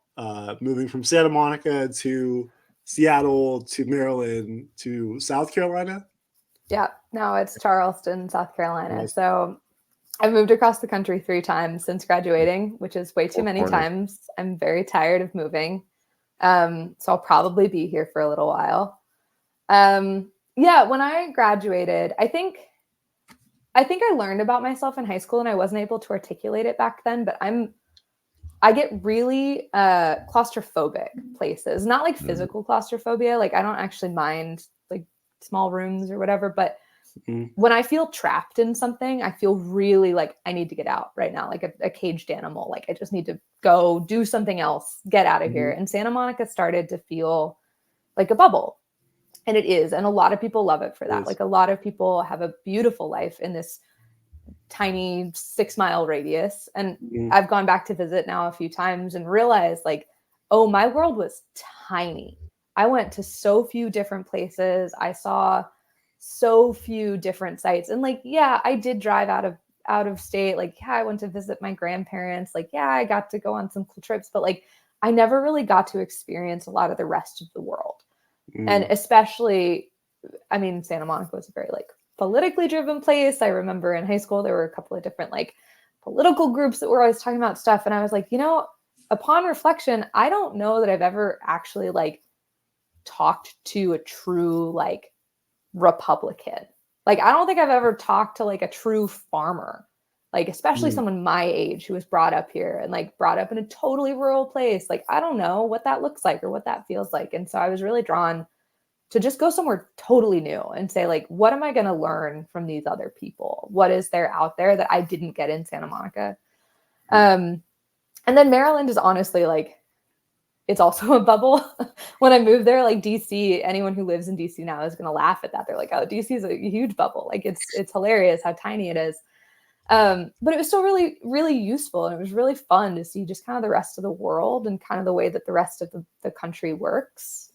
Speaker 1: moving from Santa Monica to Seattle to Maryland to South Carolina.
Speaker 3: Yeah, no, it's Charleston, South Carolina.
Speaker 1: Nice.
Speaker 3: So I've moved across the country 3 times since graduating, which is way too
Speaker 2: Four
Speaker 3: many
Speaker 2: corners.
Speaker 3: times. I'm very tired of moving. So I'll probably be here for a little while. Yeah, when I graduated, I think I learned about myself in high school and I wasn't able to articulate it back then, but I get really claustrophobic places, not like physical claustrophobia. Like I don't actually mind like small rooms or whatever, but when I feel trapped in something, I feel really like I need to get out right now, like a caged animal. Like I just need to go do something else, get out of here. And Santa Monica started to feel like a bubble. And it is. And a lot of people love it for that. Like a lot of people have a beautiful life in this tiny 6-mile radius. And I've gone back to visit now a few times and realized like, oh, my world was tiny. I went to so few different places. I saw so few different sites. And like, yeah, I did drive out of state. Like, yeah, I went to visit my grandparents. Like, yeah, I got to go on some cool trips, but like, I never really got to experience a lot of the rest of the world. And especially, I mean, Santa Monica was a very like politically driven place. I remember in high school, there were a couple of different like political groups that were always talking about stuff. And I was like, upon reflection, I don't know that I've ever actually like talked to a true like Republican. Like, I don't think I've ever talked to like a true farmer, like especially someone my age who was brought up here and like brought up in a totally rural place. Like, I don't know what that looks like or what that feels like. And so I was really drawn to just go somewhere totally new and say, like, what am I going to learn from these other people? What is there out there that I didn't get in Santa Monica? And then Maryland is honestly like, it's also a bubble. When I moved there, like DC, anyone who lives in DC now is going to laugh at that. They're like, oh, DC is a huge bubble. Like it's hilarious how tiny it is. But it was still really, really useful. And it was really fun to see just kind of the rest of the world and kind of the way that the rest of the country works.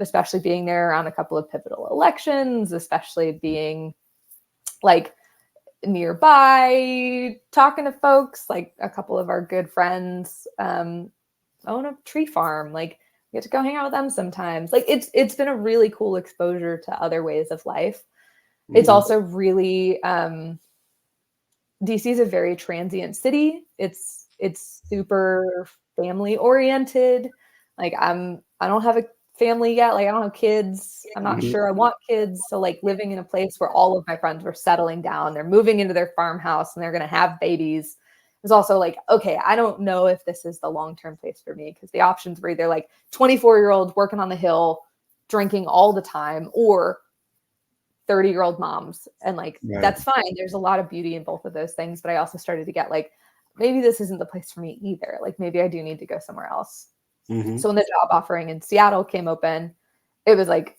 Speaker 3: Especially being there around a couple of pivotal elections, especially being like nearby, talking to folks, like a couple of our good friends own a tree farm. Like you get to go hang out with them sometimes. Like it's been a really cool exposure to other ways of life. It's also really DC is a very transient city. It's super family oriented. Like I don't have a family yet. Like I don't have kids. I'm not sure I want kids. So like living in a place where all of my friends were settling down, they're moving into their farmhouse and they're going to have babies is also like, okay, I don't know if this is the long-term place for me, because the options were either like 24-year-olds working on the hill, drinking all the time, or 30-year-old moms. And like, that's fine. There's a lot of beauty in both of those things. But I also started to get like, maybe this isn't the place for me either. Like maybe I do need to go somewhere else. So when the job offering in Seattle came open, it was like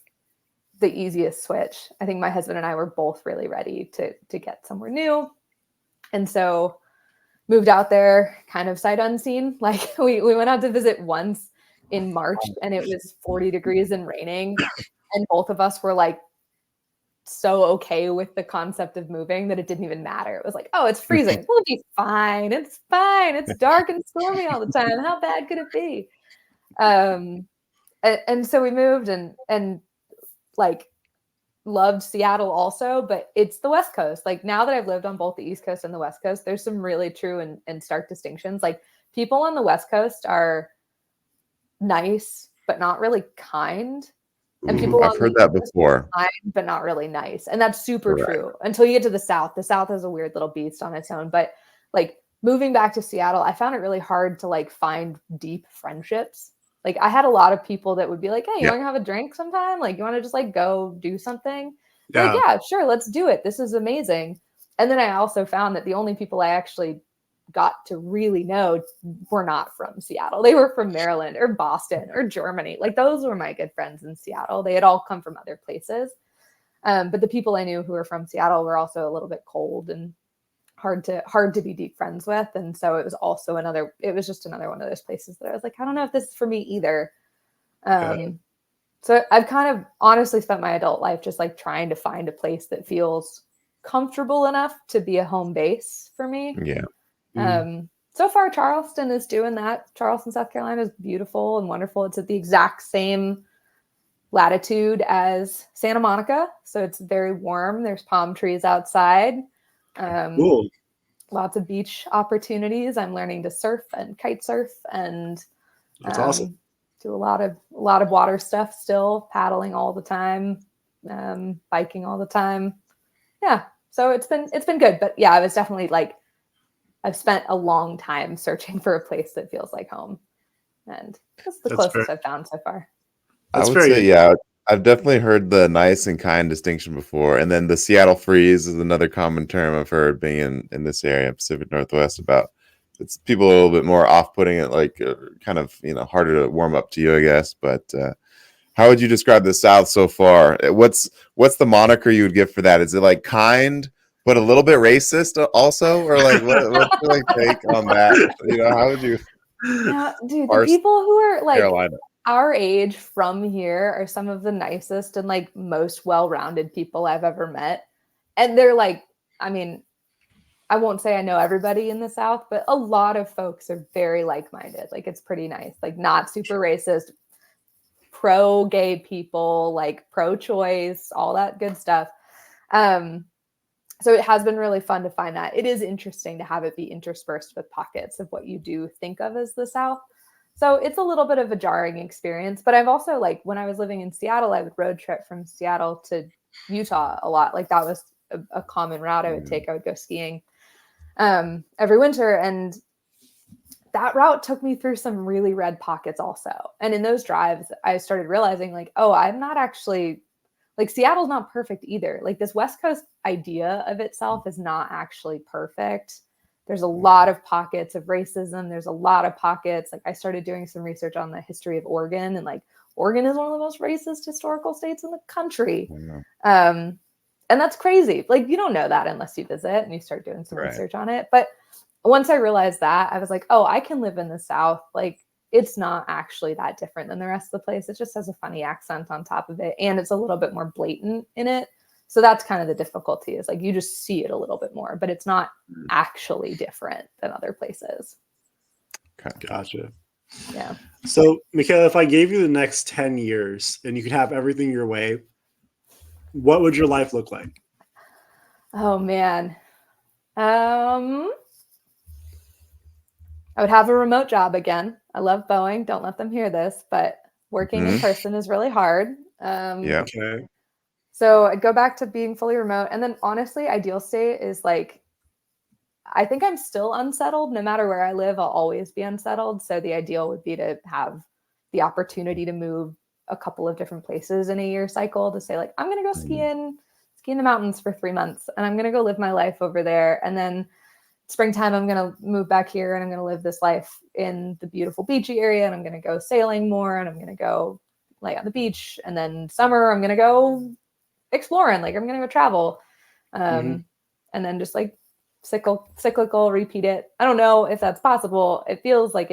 Speaker 3: the easiest switch. I think my husband and I were both really ready to get somewhere new. And so moved out there kind of sight unseen. Like we went out to visit once in March and it was 40 degrees and raining. And both of us were like so okay with the concept of moving that it didn't even matter. It was like, oh, it's freezing. We'll be fine. It's fine. It's dark and stormy all the time. How bad could it be? And so we moved and like loved Seattle also, but it's the West Coast. Like now that I've lived on both the East Coast and the West Coast, there's some really true and stark distinctions. Like people on the West Coast are nice, but not really kind. And people
Speaker 2: I've heard that before,
Speaker 3: kind, but not really nice. And that's super true until you get to the South. The South is a weird little beast on its own, but like moving back to Seattle, I found it really hard to like find deep friendships. Like I had a lot of people that would be like, hey, you
Speaker 2: Yeah.
Speaker 3: want to have a drink sometime? Like you want to just like go do something?
Speaker 1: Yeah.
Speaker 3: Like, yeah, sure, let's do it. This is amazing. And then I also found that the only people I actually got to really know were not from Seattle. They were from Maryland or Boston or Germany. Like those were my good friends in Seattle. They had all come from other places. But the people I knew who were from Seattle were also a little bit cold and hard to be deep friends with. And so it was just another one of those places that I was like, I don't know if this is for me either. So I've kind of honestly spent my adult life just like trying to find a place that feels comfortable enough to be a home base for me.
Speaker 2: Yeah.
Speaker 3: So far, Charleston is doing that. Charleston, South Carolina is beautiful and wonderful. It's at the exact same latitude as Santa Monica. So it's very warm. There's palm trees outside.
Speaker 1: Cool.
Speaker 3: Lots of beach opportunities. I'm learning to surf and kite surf and
Speaker 1: That's awesome.
Speaker 3: do a lot of water stuff still, paddling all the time, biking all the time. Yeah. So it's been good. But yeah, I was definitely like, I've spent a long time searching for a place that feels like home. And that's the closest I've found so far.
Speaker 2: I would say, yeah, I've definitely heard the nice and kind distinction before. And then the Seattle freeze is another common term I've heard being in this area, Pacific Northwest, about it's people a little bit more off-putting it, like kind of, harder to warm up to you, I guess. But how would you describe the South so far? What's the moniker you would give for that? Is it like kind, but a little bit racist also? Or like, what's your like take on that? How would you?
Speaker 3: Yeah, dude, the people who are like
Speaker 2: Carolina.
Speaker 3: Our age from here are some of the nicest and like most well-rounded people I've ever met. And they're like, I mean, I won't say I know everybody in the South, but a lot of folks are very like-minded. Like it's pretty nice, like not super racist, pro-gay people, like pro-choice, all that good stuff. So it has been really fun to find that. It is interesting to have it be interspersed with pockets of what you do think of as the South. So it's a little bit of a jarring experience, but I've also like when I was living in Seattle, I would road trip from Seattle to Utah a lot. Like that was a common route I would take. I would go skiing every winter. And that route took me through some really red pockets also. And in those drives, I started realizing like, oh, I'm not actually like Seattle's not perfect either. Like this West Coast idea of itself is not actually perfect. There's a lot of pockets of racism. There's a lot of pockets. Like I started doing some research on the history of Oregon, and like Oregon is one of the most racist historical states in the country. And that's crazy. Like you don't know that unless you visit and you start doing some research on it. But once I realized that, I was like, oh, I can live in the South. Like it's not actually that different than the rest of the place. It just has a funny accent on top of it. And it's a little bit more blatant in it. So that's kind of the difficulty is like you just see it a little bit more, but it's not actually different than other places.
Speaker 2: Okay.
Speaker 1: Gotcha.
Speaker 3: Yeah.
Speaker 1: So, Michaela, if I gave you the next 10 years and you could have everything your way, what would your life look like?
Speaker 3: Oh, man. I would have a remote job again. I love Boeing. Don't let them hear this, but working in person is really hard.
Speaker 2: Yeah.
Speaker 1: Okay.
Speaker 3: So I'd go back to being fully remote. And then honestly, ideal state is like, I think I'm still unsettled. No matter where I live, I'll always be unsettled. So the ideal would be to have the opportunity to move a couple of different places in a year cycle to say like, I'm going to go ski in the mountains for 3 months and I'm going to go live my life over there. And then springtime, I'm going to move back here and I'm going to live this life in the beautiful beachy area. And I'm going to go sailing more and I'm going to go lay on the beach. And then summer, I'm going to go exploring, like I'm going to go travel. And then just like cyclical, repeat it. I don't know if that's possible. It feels like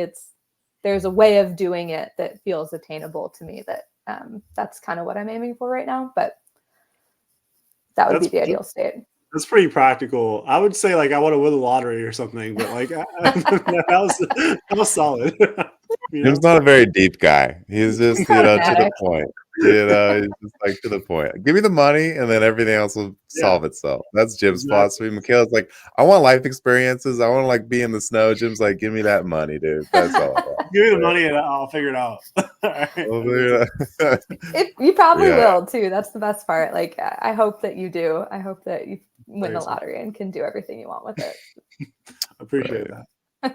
Speaker 3: there's a way of doing it that feels attainable to me that that's kind of what I'm aiming for right now. But that would be the ideal state.
Speaker 1: That's pretty practical. I would say like I want to win the lottery or something, but like that was solid.
Speaker 2: Jim's not a very deep guy. He's just to the point. He's just like to the point. Give me the money, and then everything else will solve itself. That's Jim's philosophy. Michaela's like, I want life experiences. I want to like be in the snow. Jim's like, give me that money, dude. That's all.
Speaker 1: Give me the money, and I'll figure it out.
Speaker 3: You probably will too. That's the best part. Like, I hope that you do. I hope that you win the lottery and can do everything you want with it.
Speaker 1: Appreciate that.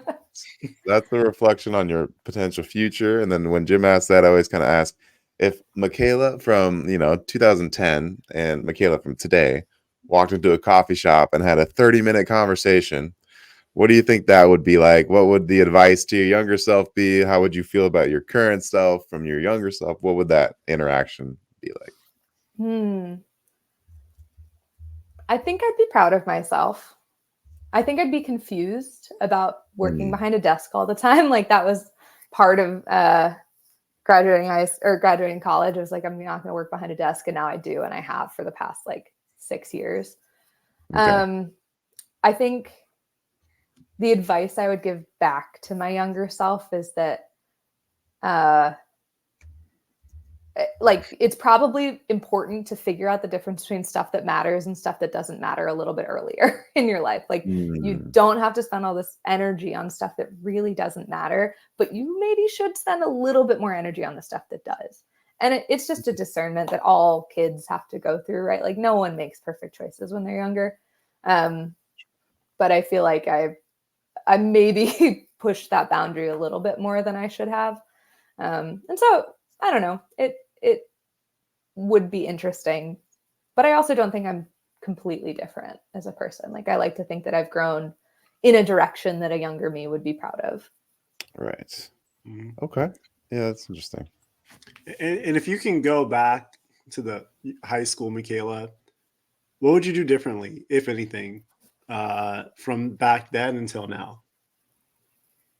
Speaker 2: That's a reflection on your potential future. And then when Jim asks that, I always kind of ask if Michaela from 2010 and Michaela from today walked into a coffee shop and had a 30-minute conversation, what do you think that would be like? What would the advice to your younger self be? How would you feel about your current self from your younger self? What would that interaction be like?
Speaker 3: I think I'd be proud of myself. I think I'd be confused about working behind a desk all the time. Like that was part of graduating college. It was like, I'm not going to work behind a desk. And now I do. And I have for the past like 6 years.
Speaker 2: Okay.
Speaker 3: I think the advice I would give back to my younger self is that, like, it's probably important to figure out the difference between stuff that matters and stuff that doesn't matter a little bit earlier in your life. Like you don't have to spend all this energy on stuff that really doesn't matter, but you maybe should spend a little bit more energy on the stuff that does. And it's just a discernment that all kids have to go through, right? Like no one makes perfect choices when they're younger. But I feel like I maybe pushed that boundary a little bit more than I should have. And so I don't know, it would be interesting, but I also don't think I'm completely different as a person. Like I like to think that I've grown in a direction that a younger me would be proud of.
Speaker 2: Right. Okay. Yeah, that's interesting.
Speaker 1: And if you can go back to the high school Michaela, what would you do differently, if anything, from back then until now?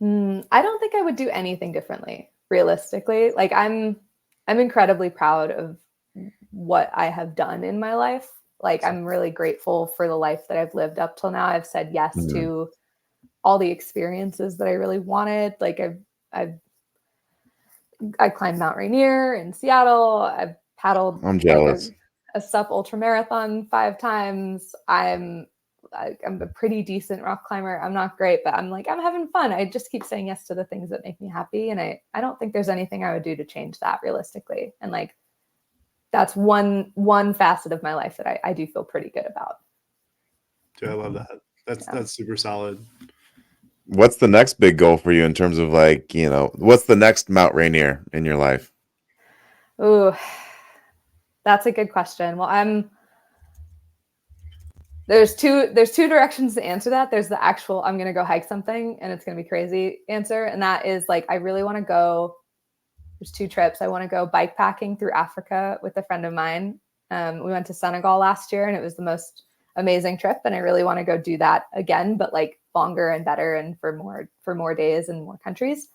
Speaker 3: I don't think I would do anything differently, realistically. Like I'm incredibly proud of what I have done in my life. Like I'm really grateful for the life that I've lived up till now. I've said yes to all the experiences that I really wanted. Like I climbed Mount Rainier in Seattle. I've paddled
Speaker 2: I'm jealous.
Speaker 3: Like a SUP ultra marathon 5 times. I'm a pretty decent rock climber. I'm not great, but I'm having fun. I just keep saying yes to the things that make me happy. And I don't think there's anything I would do to change that realistically. And like, that's one facet of my life that I do feel pretty good about.
Speaker 1: Dude, I love that. That's super solid.
Speaker 2: What's the next big goal for you in terms of like, what's the next Mount Rainier in your life?
Speaker 3: Ooh, that's a good question. Well, there's two directions to answer that. There's the actual, I'm going to go hike something and it's going to be crazy answer. And that is like, I really want to go, there's 2 trips. I want to go bike packing through Africa with a friend of mine. We went to Senegal last year and it was the most amazing trip. And I really want to go do that again, but like longer and better and for more days and more countries.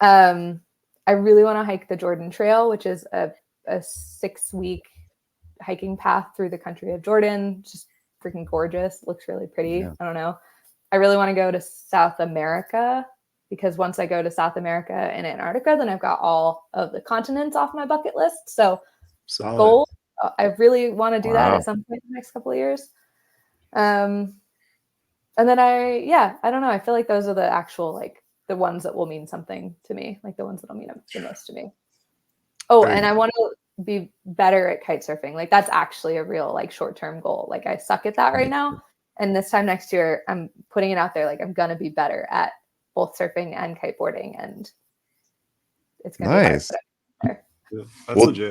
Speaker 3: I really want to hike the Jordan Trail, which is a 6-week hiking path through the country of Jordan. Just freaking gorgeous. Looks really pretty. Yeah. I don't know. I really want to go to South America because once I go to South America and Antarctica, then I've got all of the continents off my bucket list. So goal, I really want to do that at some point in the next couple of years. And then I don't know. I feel like those are the actual, like the ones that will mean something to me, like the ones that'll mean the most to me. Oh, and I want to be better at kite surfing. Like that's actually a real like short-term goal. Like I suck at that right now. And this time next year, I'm putting it out there. Like I'm going to be better at both surfing and kiteboarding. And it's going to be nice.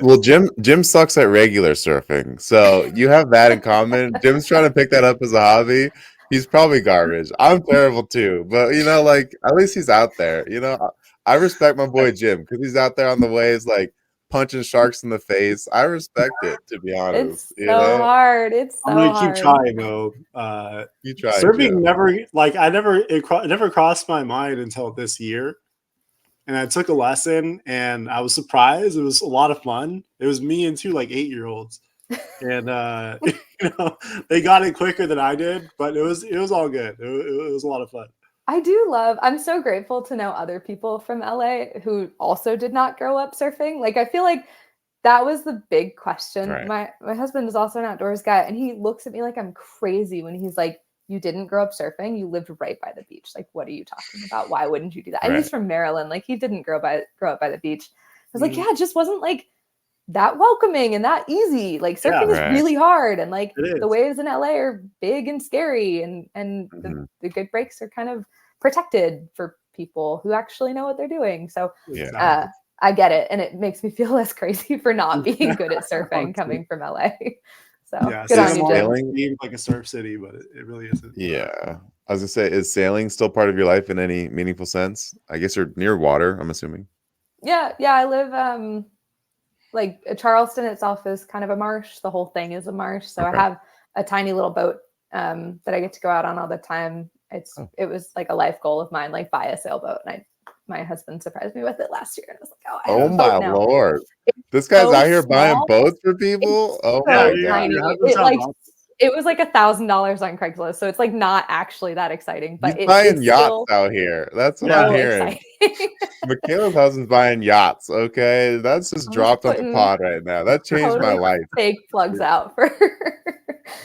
Speaker 2: Well, Jim sucks at regular surfing. So you have that in common. Jim's trying to pick that up as a hobby. He's probably garbage. I'm terrible too. But like at least he's out there. I respect my boy Jim because he's out there on the waves, like punching sharks in the face. I respect it, to be honest.
Speaker 3: It's so hard. It's so hard.
Speaker 1: I'm gonna keep trying though.
Speaker 2: You try.
Speaker 1: Surfing it never crossed my mind until this year. And I took a lesson and I was surprised. It was a lot of fun. It was me and 2 like 8-year-olds. And they got it quicker than I did, but it was all good. It was a lot of fun.
Speaker 3: I'm so grateful to know other people from LA who also did not grow up surfing. Like I feel like that was the big question. Right. My husband is also an outdoors guy and he looks at me like I'm crazy when he's like, you didn't grow up surfing. You lived right by the beach. Like, what are you talking about? Why wouldn't you do that? And he's from Maryland. Like he didn't grow up by the beach. I was like, yeah, it just wasn't like that welcoming and that easy. Like surfing is really hard. And like the waves in LA are big and scary and the good breaks are kind of protected for people who actually know what they're doing. So
Speaker 2: Yeah.
Speaker 3: I get it, and it makes me feel less crazy for not being good at surfing coming from LA. So
Speaker 1: Yeah,
Speaker 3: good on you,
Speaker 1: San
Speaker 3: Jim.
Speaker 1: Juan seems like a surf city, but it really isn't.
Speaker 2: Yeah. I was gonna say, is sailing still part of your life in any meaningful sense? I guess you're near water, I'm assuming.
Speaker 3: Yeah, I live like Charleston itself is kind of a marsh. The whole thing is a marsh. So
Speaker 2: Okay.
Speaker 3: I have a tiny little boat that I get to go out on all the time. It was like a life goal of mine, like buy a sailboat. And my husband surprised me with it last year. And I was like, oh, I have a boat now.
Speaker 2: Lord.
Speaker 3: It's
Speaker 2: This guy's
Speaker 3: so
Speaker 2: out here buying
Speaker 3: small.
Speaker 2: boats for people. Oh
Speaker 3: So
Speaker 2: my
Speaker 1: dude,
Speaker 2: god.
Speaker 3: tiny.
Speaker 1: your husband
Speaker 3: It
Speaker 1: sounds
Speaker 3: like
Speaker 1: awesome.
Speaker 3: it was like $1,000 on Craigslist. So it's like not actually that exciting, but
Speaker 2: He's buying
Speaker 3: it's
Speaker 2: yachts
Speaker 3: still
Speaker 2: out here. That's what
Speaker 1: Yeah.
Speaker 2: I'm
Speaker 3: so
Speaker 2: hearing.
Speaker 3: exciting.
Speaker 2: Michaela's husband's buying yachts. Okay, that's just
Speaker 3: I'm
Speaker 2: dropped off the
Speaker 3: putting
Speaker 2: pod right now. That changed my
Speaker 3: totally
Speaker 2: life.
Speaker 3: fake plugs out for
Speaker 1: Yeah,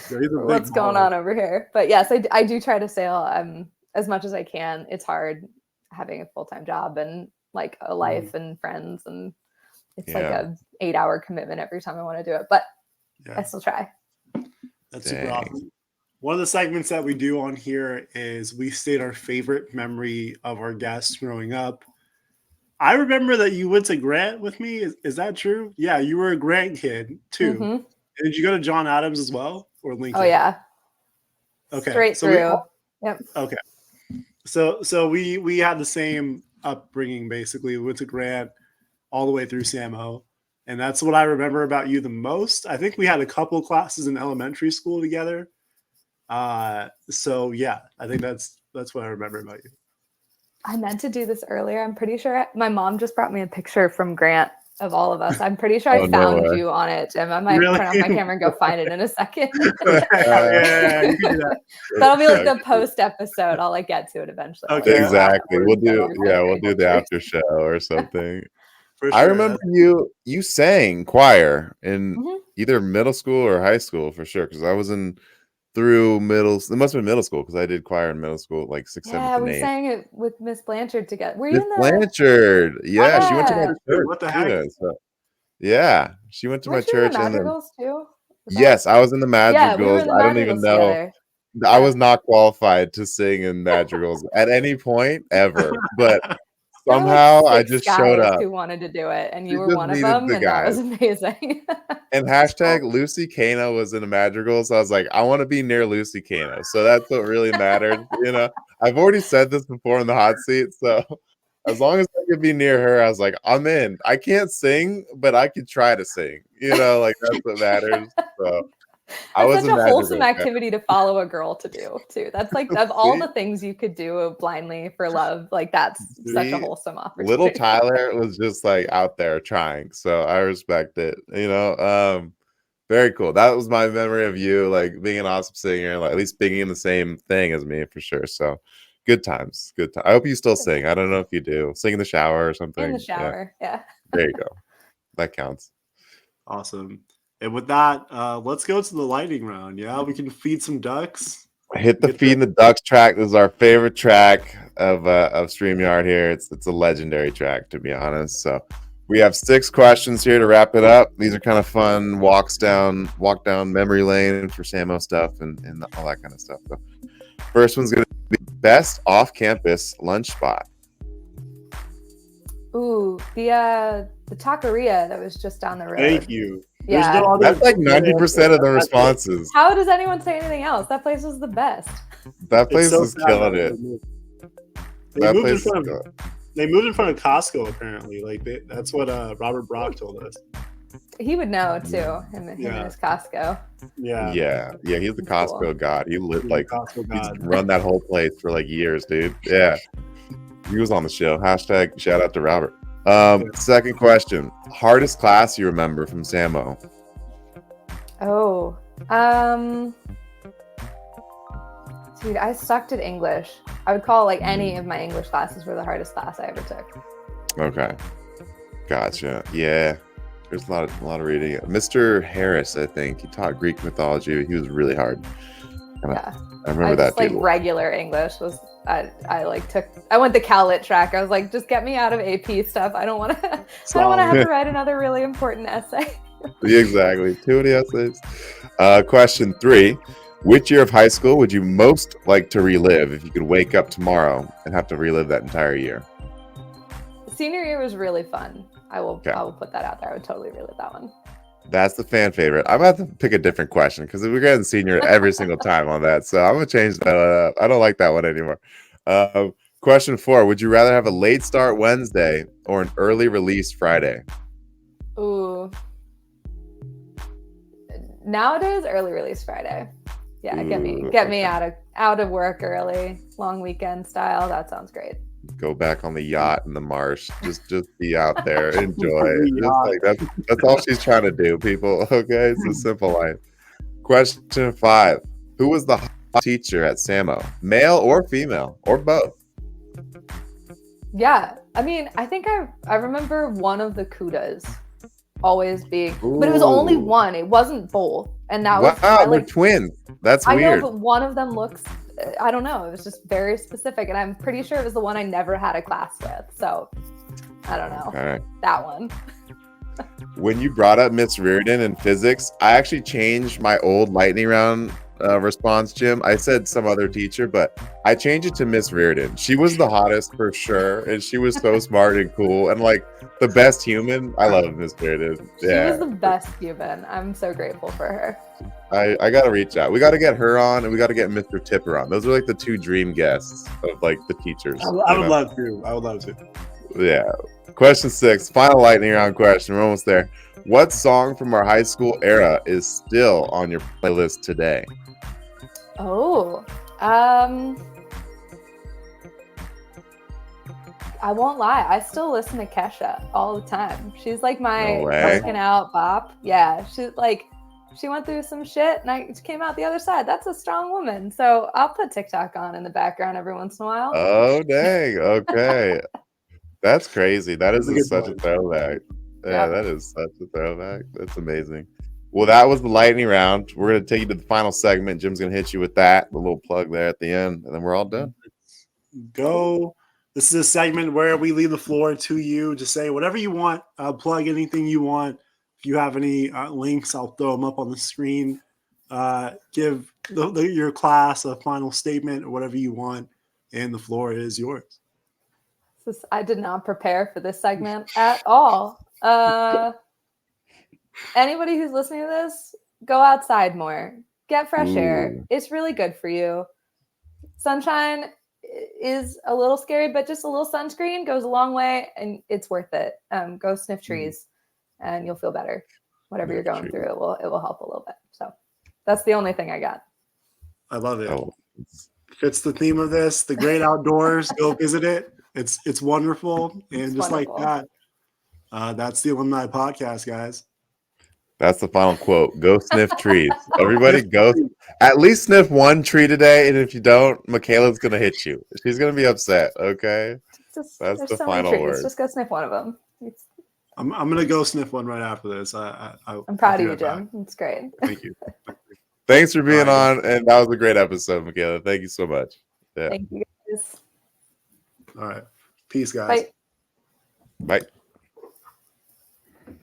Speaker 1: he's a big
Speaker 3: what's going
Speaker 1: baller.
Speaker 3: on over here. But yes, I do try to sail as much as I can. It's hard having a full-time job and like a life and friends, and it's like
Speaker 2: Yeah.
Speaker 3: a 8-hour commitment every time I want to do it. But I
Speaker 1: Yeah,
Speaker 3: still try.
Speaker 1: that's super
Speaker 2: Dang.
Speaker 1: awesome. One of the segments that we do on here is we state our favorite memory of our guests growing up. I remember that you went to Grant with me. Is that true? Yeah, you were a Grant kid too.
Speaker 3: Mhm.
Speaker 1: Did you go to John Adams as well, or Lincoln?
Speaker 3: Oh yeah.
Speaker 1: Okay.
Speaker 3: Straight
Speaker 1: So we
Speaker 3: through.
Speaker 1: all-
Speaker 3: Yep.
Speaker 1: Okay. So we had the same upbringing basically. We went to Grant all the way through Samo. And that's what I remember about you the most. I think we had a couple classes in elementary school together. So yeah, I think that's what I remember about you.
Speaker 3: I meant to do this earlier. I'm pretty sure my mom just brought me a picture from Grant of all of us. I'm pretty sure
Speaker 2: Oh,
Speaker 3: I
Speaker 2: no
Speaker 3: found
Speaker 2: way.
Speaker 3: you on it, Jim. I might
Speaker 1: Really?
Speaker 3: turn off my camera and go find it in a second.
Speaker 1: Yeah, you can do that.
Speaker 3: That'll be like the post episode. I'll like get to it eventually.
Speaker 1: Okay.
Speaker 2: Exactly. We'll do
Speaker 3: Yeah.
Speaker 2: we'll do the after show or something.
Speaker 1: For
Speaker 2: I
Speaker 1: sure.
Speaker 2: remember you sang choir in
Speaker 3: Mhm.
Speaker 2: either middle school or high school for sure, because I was through middle. It must have been middle school because I did choir in middle school, like 6th, 7th,
Speaker 3: Yeah,
Speaker 2: and
Speaker 3: we
Speaker 2: 8th.
Speaker 3: sang it with Miss Blanchard together. Were you
Speaker 2: Miss
Speaker 3: in the?
Speaker 2: Blanchard, yeah, she went to my
Speaker 3: Yeah.
Speaker 2: church.
Speaker 1: What the heck?
Speaker 2: too, so- yeah, she went to my
Speaker 3: Weren't you in
Speaker 2: church,
Speaker 3: the
Speaker 2: and then
Speaker 3: Madrigals too? Was that-
Speaker 2: yes, I was in the
Speaker 3: Yeah, we were
Speaker 2: Madrigals.
Speaker 3: in the
Speaker 2: I don't even
Speaker 3: Madrigals
Speaker 2: know.
Speaker 3: together.
Speaker 2: I
Speaker 3: Yeah.
Speaker 2: was not qualified to sing in Madrigals at any point ever, but
Speaker 3: There were, like,
Speaker 2: somehow I
Speaker 3: 6
Speaker 2: just showed
Speaker 3: guys
Speaker 2: up.
Speaker 3: who wanted to do it, and you
Speaker 2: You
Speaker 3: were
Speaker 2: just
Speaker 3: one of
Speaker 2: needed
Speaker 3: them,
Speaker 2: the
Speaker 3: and that was
Speaker 2: guys.
Speaker 3: amazing.
Speaker 2: And hashtag Lucy Kano was in a Madrigal, so I was like, I want to be near Lucy Kano. So that's what really mattered. I've already said this before in the hot seat, so as long as I could be near her, I was like, I'm in. I can't sing, but I could try to sing. Like that's what matters. So I was
Speaker 3: That's such
Speaker 2: a
Speaker 3: a wholesome
Speaker 2: Madrigal guy.
Speaker 3: activity to follow a girl to do too. That's like of all the things you could do blindly for love, like that's such a
Speaker 2: See,
Speaker 3: wholesome opportunity.
Speaker 2: Little Tyler was just like out there trying, so I respect it. Very cool. That was my memory of you, like being an awesome singer, like at least being in the same thing as me for sure. So good times, good time. I hope you still sing. I don't know if you do. Sing in the shower or something.
Speaker 3: In the shower, yeah.
Speaker 2: There you go. That counts.
Speaker 1: Awesome. And with that, let's go to the lightning round. Yeah, we can feed some ducks.
Speaker 2: Hit the
Speaker 1: Get
Speaker 2: Feeding the Ducks track. This is our favorite track of StreamYard here. It's a legendary track, to be honest. So we have 6 questions here to wrap it up. These are kind of fun walk down memory lane for Samo stuff and all that kind of stuff. So first one's gonna be best off-campus lunch spot.
Speaker 3: Ooh, the taqueria that was just down the road.
Speaker 1: Thank you. There's
Speaker 3: Yeah.
Speaker 1: no other-
Speaker 2: That's like 90% of the responses.
Speaker 3: How does anyone say anything else? That place was the best.
Speaker 2: That
Speaker 1: It's
Speaker 2: place
Speaker 1: so
Speaker 2: is
Speaker 1: sad
Speaker 2: killing
Speaker 1: that
Speaker 2: it.
Speaker 1: They
Speaker 2: That
Speaker 1: moved in
Speaker 2: place is
Speaker 1: front of
Speaker 2: killing it.
Speaker 1: They moved in front of Costco apparently. Like that's what Robert Brock told us.
Speaker 3: He would know too. Him and his Costco.
Speaker 1: Yeah.
Speaker 2: Yeah, he's the
Speaker 3: Cool.
Speaker 2: Costco god. He lit
Speaker 1: He's
Speaker 2: like
Speaker 1: a Costco
Speaker 2: he's
Speaker 1: god.
Speaker 2: run that whole place for like years, dude. Yeah, he was on the show. Hashtag shout out to Robert. Second question: hardest class you remember from Samo?
Speaker 3: Oh, dude, I sucked at English. I would call like any of my English classes were the hardest class I ever took.
Speaker 2: Okay, gotcha. Yeah, there's a lot of reading. Mr. Harris, I think he taught Greek mythology. He was really hard.
Speaker 3: Yeah,
Speaker 2: I remember that.
Speaker 3: Like
Speaker 2: table.
Speaker 3: regular English was. I went the Cal Lit track. I was like, just get me out of AP stuff. I don't want to. I don't want to have to write another really important essay.
Speaker 2: Exactly. Too many essays. Question 3. Which year of high school would you most like to relive if you could wake up tomorrow and have to relive that entire year?
Speaker 3: Senior year was really fun. I will
Speaker 2: Okay.
Speaker 3: put that out there. I would totally relive that one.
Speaker 2: That's the fan favorite. I'm about to pick a different question because we're getting senior every single time on that. So I'm going to change that up. I don't like that one anymore. Question 4. Would you rather have a late start Wednesday or an early release Friday?
Speaker 3: Ooh. Nowadays, early release Friday. Yeah, get me out of work early, long weekend style. That sounds great.
Speaker 2: Go back on the yacht in the marsh. Just be out there, enjoy. That's all she's trying to do, people. Okay, it's a simple life. Question 5. Who was the hot teacher at Samo? Male or female or both?
Speaker 3: Yeah, I mean, I think I remember one of the Kudas always being, but it was only one. It wasn't both, and that was
Speaker 2: they're twins. That's weird.
Speaker 3: I know, but one of them looks. I don't know. It was just very specific, and I'm pretty sure it was the one I never had a class with. So I don't know.
Speaker 2: Okay.
Speaker 3: That one.
Speaker 2: When you brought up Miss Reardon in physics, I actually changed my old lightning round response, Jim. I said some other teacher, but I changed it to Miss Reardon. She was the hottest for sure, and she was so smart and cool and like the best human. I love Miss Reardon.
Speaker 3: She was the best human. I'm so grateful for her.
Speaker 2: I gotta reach out. We gotta get her on, and we gotta get Mr. Tipper on. Those are like the 2 dream guests of like the teachers.
Speaker 1: I would love to.
Speaker 2: Yeah. Question 6, final lightning round question. We're almost there. What song from our high school era is still on your playlist today?
Speaker 3: Oh, I won't lie. I still listen to Kesha all the time. She's like my working out bop. Yeah, she's like, she went through some shit and I came out the other side. That's a strong woman. So I'll put TikTok on in the background every once in a while.
Speaker 2: Oh, dang. Okay. That's crazy. That is such a throwback. Yeah, that is such a throwback. That's amazing. Well, that was the lightning round. We're going to take you to the final segment. Jim's going to hit you with that, the little plug there at the end, and then we're all done.
Speaker 1: Go. This is a segment where we leave the floor to you to say whatever you want. Plug anything you want. If you have any links, I'll throw them up on the screen. Give your class a final statement or whatever you want, and the floor is yours.
Speaker 3: I did not prepare for this segment at all. Anybody who's listening to this, go outside more. Get fresh air. It's really good for you. Sunshine is a little scary, but just a little sunscreen goes a long way, and it's worth it. Go sniff trees, and you'll feel better. Whatever you're going through, it will help a little bit. So that's the only thing I got.
Speaker 1: I love it. Fits the theme of this, the great outdoors. Go visit it. It's wonderful, and it's just wonderful. Like that. That's the Alumni Podcast, guys.
Speaker 2: That's the final quote. Go sniff trees. Everybody go. At least sniff one tree today, and if you don't, Michaela's going to hit you. She's going to be upset, okay? That's the final word.
Speaker 3: Just go sniff one of them.
Speaker 1: I'm going to go sniff one right after this.
Speaker 3: I'm proud of you, Jim. It's great.
Speaker 1: Thank you.
Speaker 2: Thanks for being on, and that was a great episode, Michaela. Thank you so much.
Speaker 3: Yeah. Thank you, guys.
Speaker 1: All right. Peace, guys.
Speaker 2: Bye.